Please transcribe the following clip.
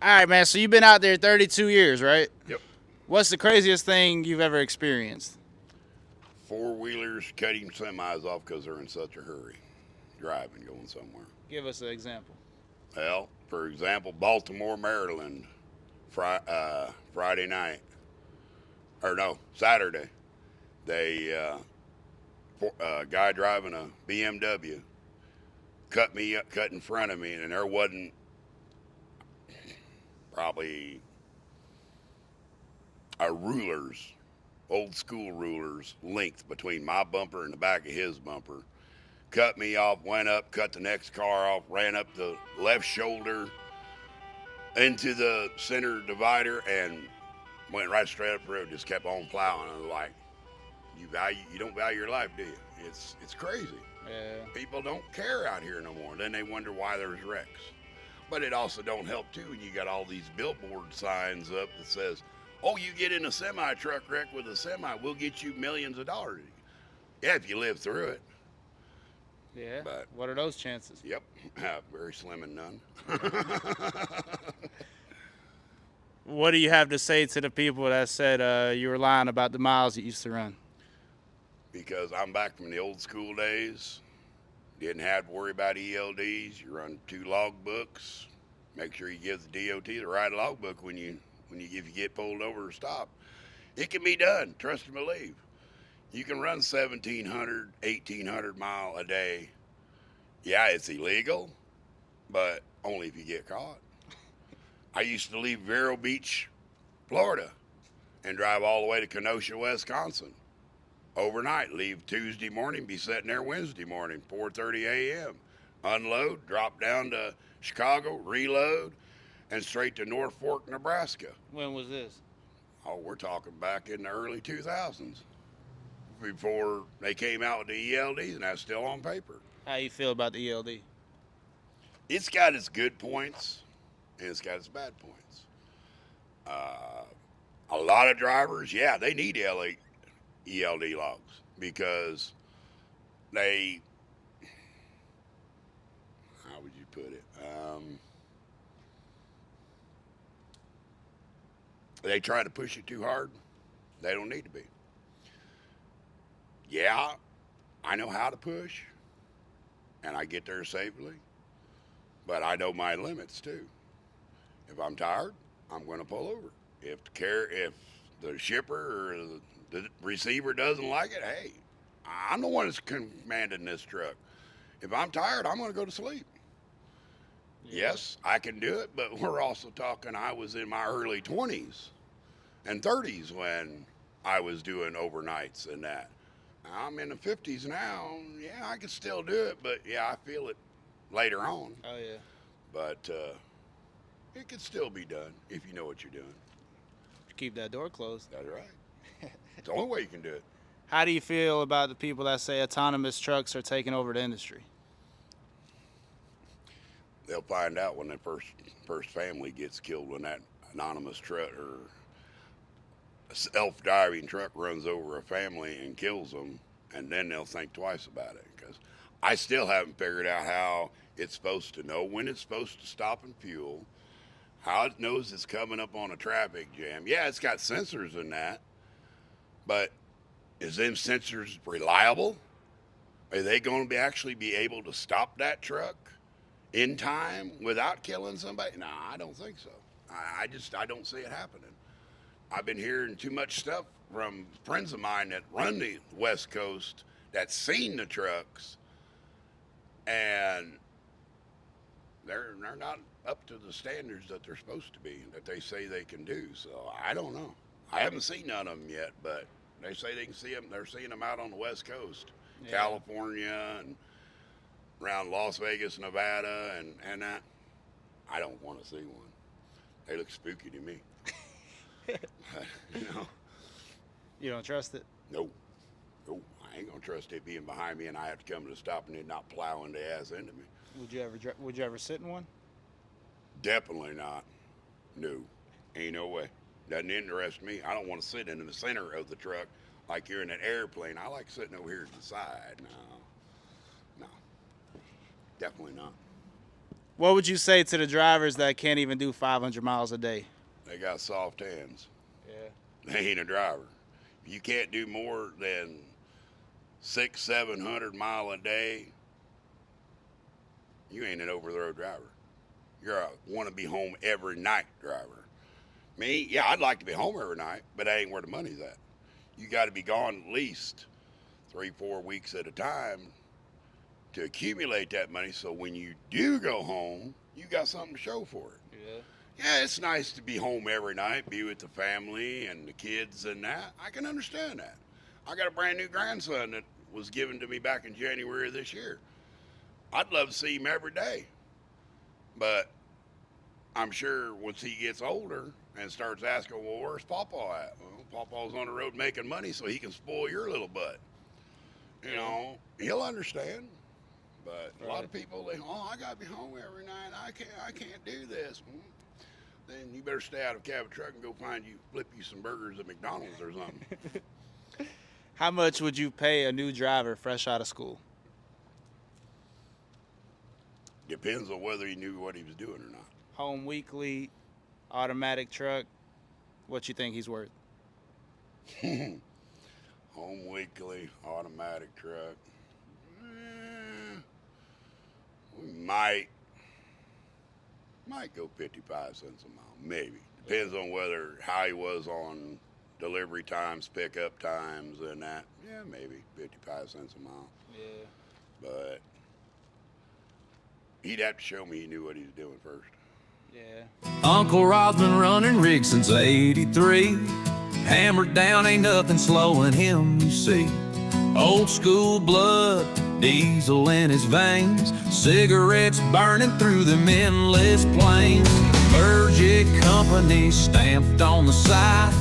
All right, man. So you've been out there 32 years, right? Yep. What's the craziest thing you've ever experienced? Four-wheelers cutting semis off because they're in such a hurry, driving, going somewhere. Give us an example. Well, for example, Baltimore, Maryland, Friday night, or no, Saturday. They guy driving a BMW cut me up, cut in front of me, and there wasn't probably a ruler's, old school ruler's length between my bumper and the back of his bumper. Cut me off, went up, cut the next car off, ran up the left shoulder into the center divider, and went right straight up the road. Just kept on plowing. I was like, you don't value your life, do you? It's crazy. Yeah. People don't care out here no more. Then they wonder why there's wrecks. But it also don't help too when you got all these billboard signs up that says, "Oh, you get in a semi truck wreck with a semi, we'll get you millions of dollars." Yeah, if you live through it. Yeah. But What are those chances? yep, very slim and none. What do you have to say to the people that said you were lying about the miles you used to run? Because I'm back from the old school days. Didn't have to worry about ELDs. You run two log books. Make sure you give the DOT the right logbook when you if you get pulled over or stopped. It can be done. Trust and believe. You can run 1,700, 1,800 mile a day. Yeah, it's illegal, but only if you get caught. I used to leave Vero Beach, Florida, and drive all the way to Kenosha, Wisconsin. Overnight, leave Tuesday morning, be sitting there Wednesday morning, 4:30 a.m. Unload, drop down to Chicago, reload, and straight to North Fork, Nebraska. When was this? Oh, we're talking back in the early 2000s, before they came out with the ELDs, and that's still on paper. How you feel about the ELD? It's got its good points, and it's got its bad points. Uh, a lot of drivers, yeah, they need ELD logs because they, how would you put it? They try to push it too hard. They don't need to be. Yeah, I know how to push, and I get there safely, but I know my limits too. If I'm tired, I'm going to pull over. If the shipper or the receiver doesn't like it, hey, I'm the one that's commanding this truck. If I'm tired, I'm going to go to sleep. Yeah. Yes, I can do it, but we're also talking I was in my early 20s and 30s when I was doing overnights and that. I'm in the 50s now. Yeah, I can still do it, but yeah, I feel it later on. Oh yeah. But it can still be done if you know what you're doing. Keep that door closed. That's right. It's the only way you can do it. How do you feel about the people that say autonomous trucks are taking over the industry? They'll find out when the first family gets killed when that anonymous truck or self-driving truck runs over a family and kills them, and then they'll think twice about it. Because I still haven't figured out how it's supposed to know when it's supposed to stop and fuel, how it knows it's coming up on a traffic jam. Yeah, it's got sensors in that, but is them sensors reliable? Are they going to actually be able to stop that truck in time without killing somebody? No, I don't think so. I don't see it happening. I've been hearing too much stuff from friends of mine that run the West Coast that's seen the trucks, and they're not up to the standards that they're supposed to be that they say they can do. So I don't know. I haven't seen none of them yet, but they say they can see them. They're seeing them out on the West Coast, Yeah. California, and around Las Vegas, Nevada, and that. I don't want to see one. They look spooky to me. you know, You don't trust it? no, no, I ain't gonna trust it being behind me and I have to come to a stop and it not plowing the ass into me. Would you ever sit in one? Definitely not. No, ain't no way. Doesn't interest me. I don't want to sit in the center of the truck like you're in an airplane. I like sitting over here to the side. No, no, definitely not. What would you say to the drivers that can't even do 500 miles a day? They got soft hands. Yeah. They ain't a driver. If you can't do more than 600-700 mile a day, you ain't an over the road driver. You're a want to be home every night driver. Me, yeah, I'd like to be home every night, but that ain't where the money's at. You got to be gone at least 3-4 weeks at a time to accumulate that money, so when you do go home, you got something to show for it. Yeah, it's nice to be home every night, be with the family and the kids and that. I can understand that. I got a brand new grandson that was given to me back in January of this year. I'd love to see him every day. But I'm sure once he gets older and starts asking, well, where's Papa at? Well, Papa's on the road making money so he can spoil your little butt. You know, he'll understand. But a lot of people, I got to be home every night. I can't do this. Then you better stay out of a cab truck and go flip you some burgers at McDonald's or something. How much would you pay a new driver fresh out of school? Depends on whether he knew what he was doing or not. Home weekly, automatic truck. What you think he's worth? Home weekly, automatic truck. We might go 55 cents a mile, maybe. Depends on how he was on delivery times, pickup times, and that. Yeah, maybe 55 cents a mile. Yeah. But he'd have to show me he knew what he was doing first. Yeah. Uncle Rod's been running rigs since '83. Hammered down, ain't nothing slowing him, you see. Old school blood, diesel in his veins, cigarettes burning through them endless plains. Merdzic company stamped on the side,